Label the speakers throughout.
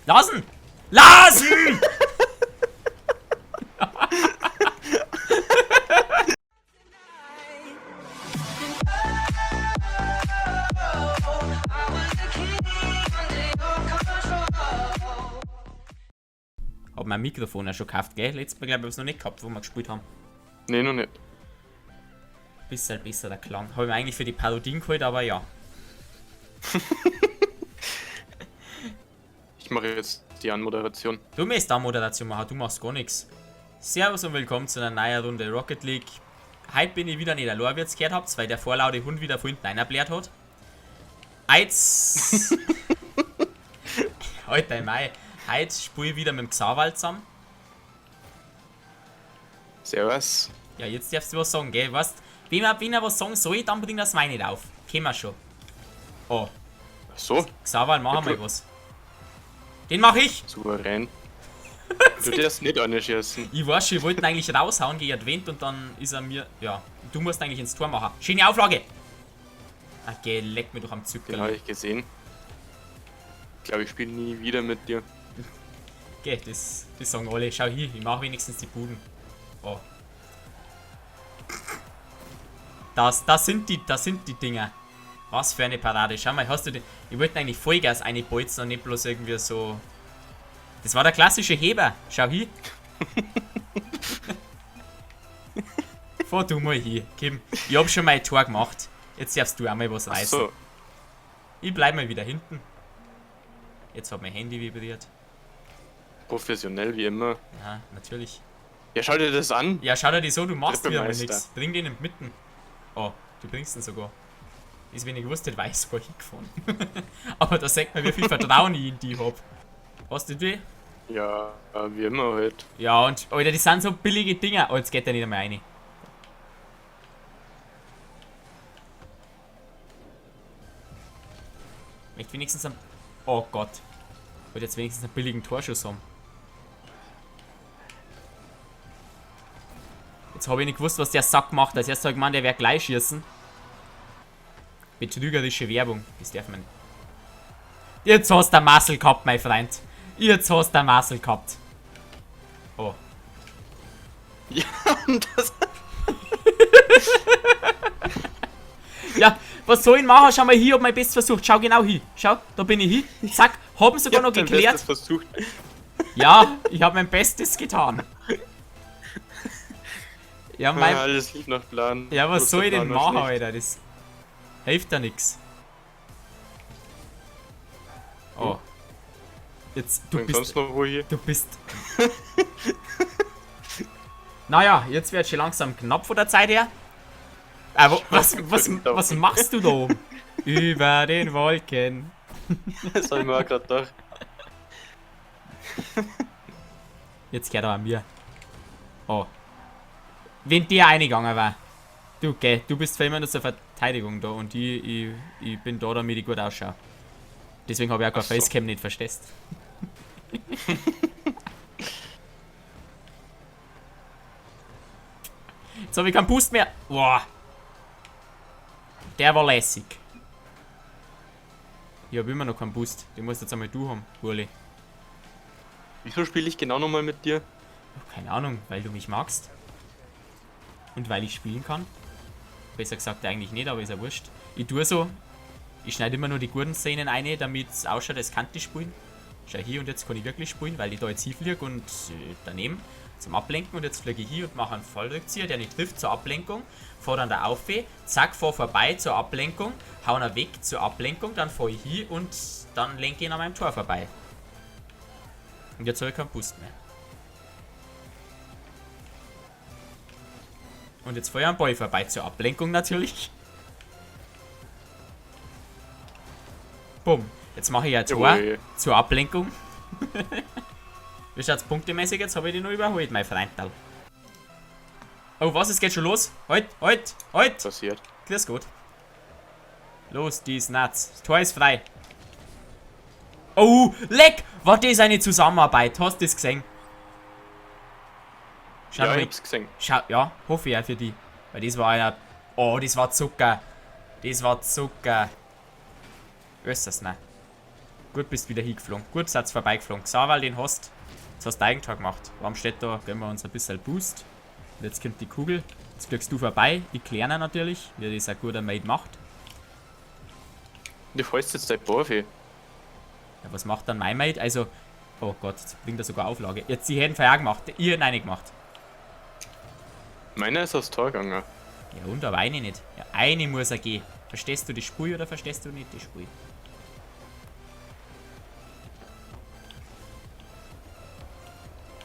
Speaker 1: Lassen! Lassen! Hab mein Mikrofon ja schon gekauft, gell? Letztes Mal, glaube ich, habe ich es noch nicht gehabt, wo wir gespielt haben.
Speaker 2: Nee, noch nicht.
Speaker 1: Bisschen besser der Klang. Habe ich mir eigentlich für die Parodien geholt, aber ja.
Speaker 2: Ich mache jetzt die Anmoderation.
Speaker 1: Du musst da Moderation machen, du machst gar nichts. Servus und willkommen zu einer neuen Runde Rocket League. Heute bin ich wieder nicht allein, wie ihr es gehört habt, weil der vorlaute Hund wieder von hinten eingebläht hat. Jetzt... Alter, Mai. Heute spiele ich wieder mit dem Xawald zusammen.
Speaker 2: Servus.
Speaker 1: Ja, jetzt darfst du was sagen, gell? Weißt, wenn er was sagen soll, dann bringt das meine nicht auf. Kennen wir schon. Oh.
Speaker 2: Ach so,
Speaker 1: Xawald, machen wir was. Den mach ich!
Speaker 2: souverän. Du darfst nicht anschießen.
Speaker 1: Ich weiß schon, ich wollte ihn eigentlich raushauen gegen Advent und dann ist er mir... Ja, du musst eigentlich ins Tor machen. Schöne Auflage! Okay, leck mir doch am Zügel.
Speaker 2: Den habe ich gesehen. Ich glaube, ich spiele nie wieder mit dir.
Speaker 1: Okay, das sagen alle. Schau hier, ich mache wenigstens die Buden. Oh. Das sind die Dinger. Was für eine Parade. Schau mal, hast du den... Ich wollte eigentlich Vollgas bolzen und nicht bloß irgendwie so... Das war der klassische Heber. Schau hier. Fahr du mal hier, Kim. Ich hab schon mein Tor gemacht. Jetzt darfst du auch mal was
Speaker 2: Ach
Speaker 1: reißen.
Speaker 2: so.
Speaker 1: Ich bleib mal wieder hinten. Jetzt hat mein Handy vibriert.
Speaker 2: Professionell wie immer.
Speaker 1: Ja, natürlich.
Speaker 2: Ja, schau dir das an.
Speaker 1: Ja, schau dir das so, du machst wieder mal
Speaker 2: Trippelmeister.
Speaker 1: nichts. Bring den mitten. Oh, du bringst ihn sogar. Ist, wenn ich gewusst hätte, weiß sogar hingefahren. Aber da sagt man, wie viel Vertrauen ich in die hab. Hast du die?
Speaker 2: Ja, wie immer halt.
Speaker 1: Ja, und, Alter, die sind so billige Dinger. Oh, jetzt geht der nicht einmal rein. Möchte wenigstens einen... Oh Gott. Ich wollte jetzt wenigstens einen billigen Torschuss haben. Jetzt habe ich nicht gewusst, was der Sack macht. Als erstes habe ich gemeint, der wird gleich schießen. Betrügerische Werbung. Das darf man nicht. Jetzt hast du einen Muscle gehabt, mein Freund. Jetzt hast du einen Muscle gehabt. Oh.
Speaker 2: Ja, das...
Speaker 1: Ja, was soll ich machen? Schau mal hier, hab mein Bestes versucht. Schau genau hier. Schau, da bin ich hier. Zack, haben sogar noch
Speaker 2: dein
Speaker 1: geklärt.
Speaker 2: Bestes versucht.
Speaker 1: Ja, ich habe mein Bestes getan. Ja, mein...
Speaker 2: Alles lief nach Plan.
Speaker 1: Ja, was
Speaker 2: Bloß
Speaker 1: soll
Speaker 2: der
Speaker 1: ich denn
Speaker 2: Plan war
Speaker 1: machen,
Speaker 2: schlecht.
Speaker 1: Alter? Das hilft ja nix. Oh. Jetzt, du
Speaker 2: Wen
Speaker 1: bist...
Speaker 2: sonst noch wo hier?
Speaker 1: Du bist... Naja, jetzt wird schon langsam knapp von der Zeit her. Was machst du da oben? Über den Wolken.
Speaker 2: Das hab ich mir auch gerade gedacht.
Speaker 1: Jetzt gehört er an mir. Oh. Wenn der eingegangen war. Du, geh, du bist für immer nur zur Verteidigung da und ich bin da, damit ich gut ausschaue. Deswegen habe ich auch kein
Speaker 2: Ach so.
Speaker 1: Facecam nicht verstehst. Jetzt habe ich keinen Boost mehr. Boah. Der war lässig. Ich habe immer noch keinen Boost. Den musst jetzt einmal du haben, Burli.
Speaker 2: Wieso spiele ich genau nochmal mit dir?
Speaker 1: Keine Ahnung, weil du mich magst. Und weil ich spielen kann. Besser gesagt eigentlich nicht, aber ist ja wurscht. Ich tue so. Ich schneide immer nur die guten Szenen ein, damit es ausschaut, als kann ich spielen. Schau hier und jetzt kann ich wirklich spielen, weil ich da jetzt hinfliege und daneben zum Ablenken. Und jetzt fliege ich hier und mache einen Fallrückzieher, der nicht trifft zur Ablenkung. Fahr dann da auf, zack, fahr vorbei zur Ablenkung, hau ihn weg zur Ablenkung, dann fahr ich hier und dann lenke ich ihn an meinem Tor vorbei. Und jetzt habe ich keinen Boost mehr. Und jetzt fahre ich am Ball vorbei zur Ablenkung natürlich. Bumm. Jetzt mache ich ein Tor
Speaker 2: Jawohl.
Speaker 1: zur Ablenkung. Wie schaut's punktemäßig? Jetzt habe ich dich noch überholt, mein Freundal. Oh, was? Es geht schon los? Halt!
Speaker 2: Passiert.
Speaker 1: Grüß Gott. Los, die ist nuts. Das Tor ist frei. Oh, leck! War das eine Zusammenarbeit? Hast du das gesehen? Schau
Speaker 2: Ja,
Speaker 1: mal,
Speaker 2: ich hab's gesehen.
Speaker 1: schau, ja, hoffe ich auch für die. Weil das war einer... Oh, das war Zucker. Das war Zucker. Östers, ne? Gut, bist wieder hingeflogen. Gut, seid vorbeigeflogen. Sauerl, den hast. Jetzt hast du Eigentor gemacht. Warum steht da? Geben wir uns ein bisschen Boost. Und jetzt kommt die Kugel. Jetzt fliegst du vorbei. Ich kläre natürlich, wie das ein guter Mate macht.
Speaker 2: Du fällst jetzt dein Profi.
Speaker 1: Ja, was macht dann mein Mate? Also, oh Gott, jetzt bringt er sogar Auflage. Jetzt die hätten Feier gemacht. Ihr hätten eine gemacht.
Speaker 2: Meiner ist aufs Tor gegangen.
Speaker 1: Ja, und aber eine nicht. Ja, eine muss er gehen. Verstehst du die Spur oder verstehst du nicht die Spur?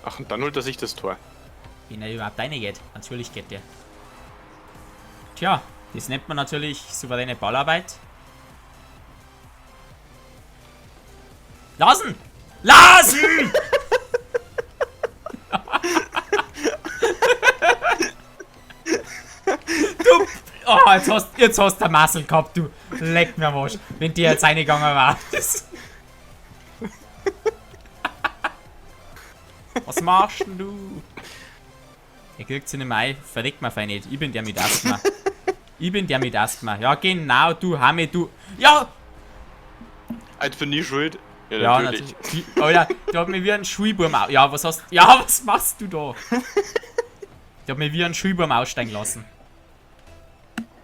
Speaker 2: Ach, und dann holt er sich das Tor.
Speaker 1: Wenn er überhaupt eine geht. Natürlich geht der. Tja, das nennt man natürlich souveräne Ballarbeit. Lassen! Lassen! Du! Oh, jetzt hast du eine Massel gehabt, du. Leck mir am Arsch. Wenn die jetzt reingegangen war. Was machst denn du? Er kriegt sie nicht mehr ein. Verreckt mir fein nicht. Ich bin der mit Asthma. Ich bin der mit Asthma. Ja, genau, du Hame, du. Ja!
Speaker 2: Als bin ich schuld.
Speaker 1: Ja, natürlich. Alter, der hat mich wie ein Schulburm Ja, was hast Ja, was machst du da? Der hat mich wie ein Schulburm aussteigen lassen.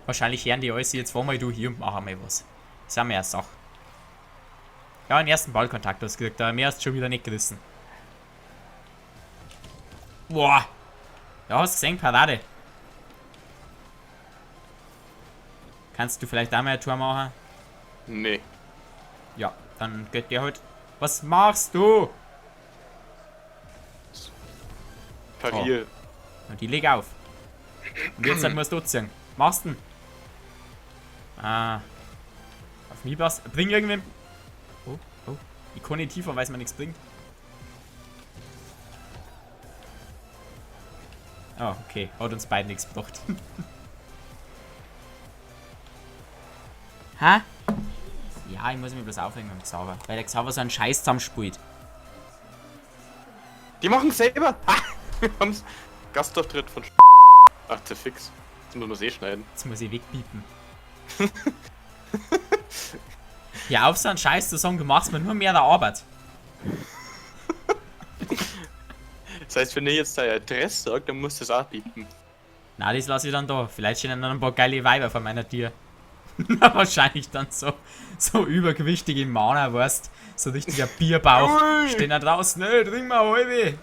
Speaker 1: Wahrscheinlich hören die alles jetzt zweimal du hier und machen mal was. Das ist auch mehr eine Sache. Ja, den ersten Ballkontakt hast du gekriegt, aber mehr hast du schon wieder nicht gerissen. Boah! Ja, hast du gesehen, Parade. Kannst du vielleicht auch mal ein Tor machen?
Speaker 2: Nee.
Speaker 1: Ja, dann geht der halt. Was machst du?
Speaker 2: Parier.
Speaker 1: Und die leg auf. Und jetzt dann musst du ziehen. Machst du? Ah. Auf mich was. Bring irgendwen. Oh, oh. Ich kann nicht tiefer, weil es mir nichts bringt. Oh, okay. Hat uns beiden nichts gebracht. Hä? Ja, ich muss mich bloß aufhängen mit dem Xaver. Weil der Xaver so einen Scheiß zusammenspielt.
Speaker 2: Die machen selber. Wir haben's. Gastauftritt von Ach, zerfix. Jetzt muss man es eh schneiden.
Speaker 1: Jetzt muss ich wegpiepen. Ja, auf so einen Scheiß zu sagen, du machst mir nur mehr der Arbeit.
Speaker 2: Das heißt, wenn ihr jetzt deine Adresse sagt, dann musst du es auch bieten.
Speaker 1: Na, das lasse ich dann da. Vielleicht stehen dann ein paar geile Weiber vor meiner Tür. Na, wahrscheinlich dann so übergewichtige Männer, weißt, so richtiger Bierbauch. Stehen da draußen, ne, trink mal halbe.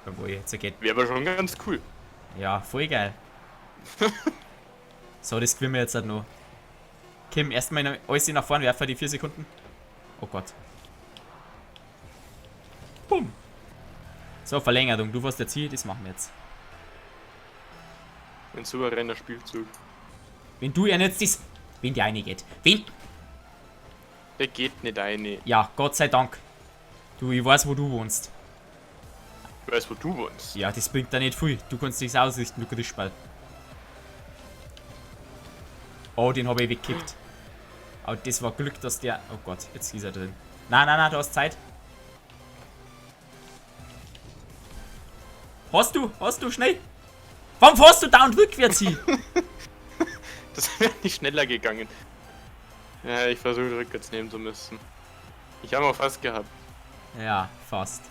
Speaker 1: Obwohl, jetzt geht.
Speaker 2: Wäre aber schon ganz cool.
Speaker 1: Ja, voll geil. So, das gewinnen wir jetzt halt noch. Kim, erstmal alles nach vorne werfen, die 4 Sekunden. Oh Gott. Bumm. So, Verlängerung. Du warst jetzt hier, das machen wir jetzt.
Speaker 2: Ein souveräner Spielzug.
Speaker 1: Wenn du ja jetzt das. Wenn die eine geht. Wenn.
Speaker 2: Der geht nicht eine.
Speaker 1: Ja, Gott sei Dank. Du, ich weiß, wo du wohnst.
Speaker 2: Ich weiß, wo du wohnst.
Speaker 1: Ja, das bringt da nicht viel. Du kannst nichts ausrichten, du Grischball. Oh, den habe ich weggekickt. Aber das war Glück, dass der. Oh Gott, jetzt ist er drin. Nein, nein, nein, du hast Zeit. Hast du, schnell? Warum fährst du da und rückwärts hin?
Speaker 2: Das wäre nicht schneller gegangen. Ja, ich versuche rückwärts nehmen zu müssen. Ich habe auch fast gehabt.
Speaker 1: Ja, fast.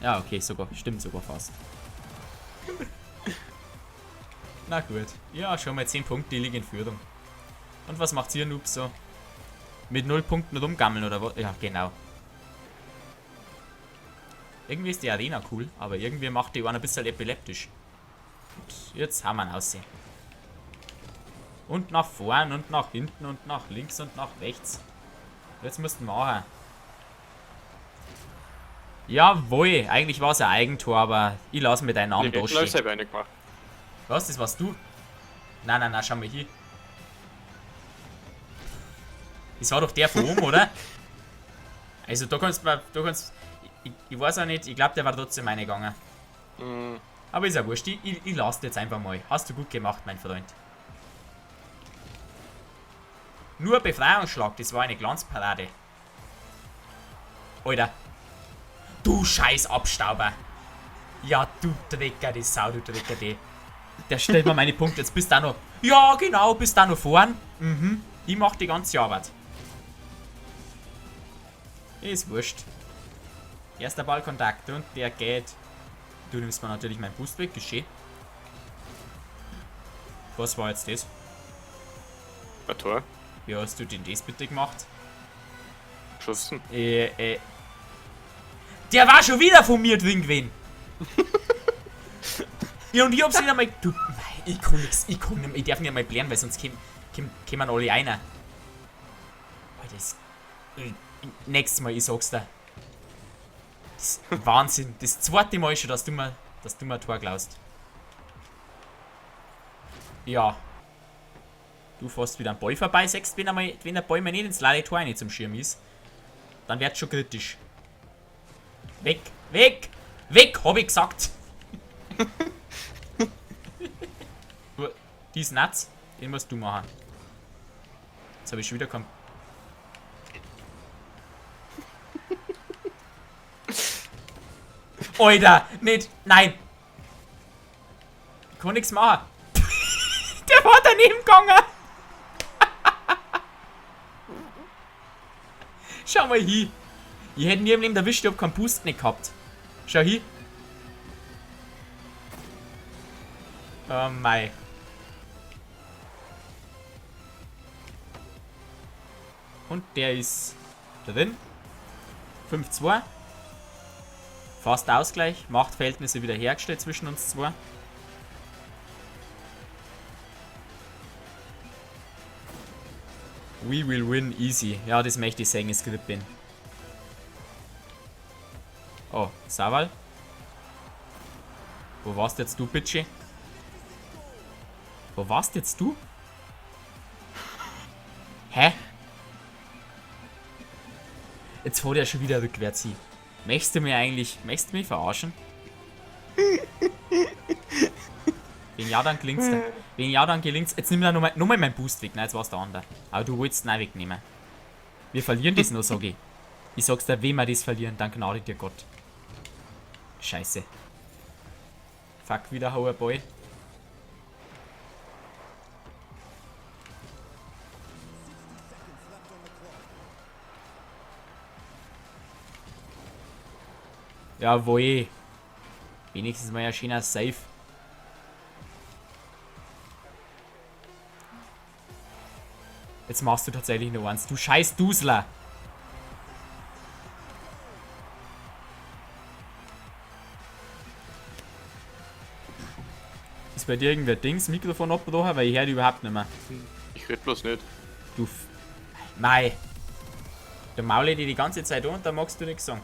Speaker 1: Ja, okay, sogar. Stimmt sogar fast. Na gut. Ja, schon mal 10 Punkte, die liegen in Führung. Und was macht ihr, Noobs, so? Mit 0 Punkten rumgammeln oder was? Ja, genau. Irgendwie ist die Arena cool, aber irgendwie macht die einen ein bisschen epileptisch. Und jetzt haben wir ihn aussehen. Und nach vorn und nach hinten und nach links und nach rechts. Jetzt mussten wir machen. Jawohl, eigentlich war es ein Eigentor, aber ich lasse mir deinen Namen da
Speaker 2: Ich
Speaker 1: stehen.
Speaker 2: selber eine gemacht.
Speaker 1: Was, das warst du? Nein, nein, nein, schau mal hier. Das war doch der von oben, oder? Also da kannst du ich weiß auch nicht, ich glaube der war trotzdem reingegangen.
Speaker 2: Mm.
Speaker 1: Aber ist ja wurscht, ich lasse jetzt einfach mal. Hast du gut gemacht, mein Freund. Nur Befreiungsschlag, das war eine Glanzparade. Alter. Du scheiß Abstauber. Ja, du Drecker, die Sau, du Drecker, die. Der stellt mir meine Punkte, jetzt bist du auch noch. Ja, genau, bist du auch noch vorn. Mhm. Ich mach die ganze Arbeit. Ist wurscht. Erster Ballkontakt und der geht. Du nimmst mir natürlich meinen Boost weg, geschehen. Was war jetzt das?
Speaker 2: Ein Tor.
Speaker 1: Wie hast du denn das bitte gemacht?
Speaker 2: Geschossen.
Speaker 1: Der war schon wieder von mir drin gewesen. Ja, und ich hab's wieder mal. Du, ich kann nix, ich darf nicht einmal blären, weil sonst kämen alle einer. Das. Nächstes Mal, ich sag's dir. Das ist Wahnsinn. Das zweite Mal schon, dass du mir ein Tor klaust. Ja. Du fährst wieder am Ball vorbei, sagst, wenn der Ball mir nicht ins leere Tor nicht zum Schirm ist, dann wird's schon kritisch. Weg, weg, weg, hab ich gesagt. Die ist nuts, den musst du machen. Jetzt habe ich schon wieder keinen. Alter, nicht, nein. Ich kann nichts machen. Der war daneben gegangen. Schau mal hin. Ich hätte nie im Leben erwischt, ich hab keinen Boost nicht gehabt. Schau hin. Oh mei. Und der ist drin. 5-2. Fast Ausgleich. Machtverhältnisse wieder hergestellt zwischen uns zwei. We will win easy. Ja, das möchte ich sehen, es Skript bin. Oh, Saval. Wo warst jetzt du, Bitche? Wo warst jetzt du? Hä? Jetzt fährt er schon wieder rückwärts hin. Möchtest du mich verarschen? Wenn ja, dann gelingt's dir. Wenn ja, dann gelingt's. Jetzt nimm da nochmal meinen Boost weg. Nein, jetzt war's der andere. Aber du wolltest ihn auch wegnehmen. Wir verlieren das nur, sag ich. Ich sag's dir, wenn wir das verlieren, dann gnade dir Gott. Scheiße. Fuck, wieder hoher Ball. Jawohl. Wenigstens mal ein schöner Safe. Jetzt machst du tatsächlich nur eins. Du scheiß Dusler. Ist bei dir irgendwer Dings Mikrofon abgebrochen? Weil ich höre die überhaupt nicht mehr.
Speaker 2: Ich red bloß nicht.
Speaker 1: Du. Mei. Der Maul die ganze Zeit an und da magst du nichts sagen.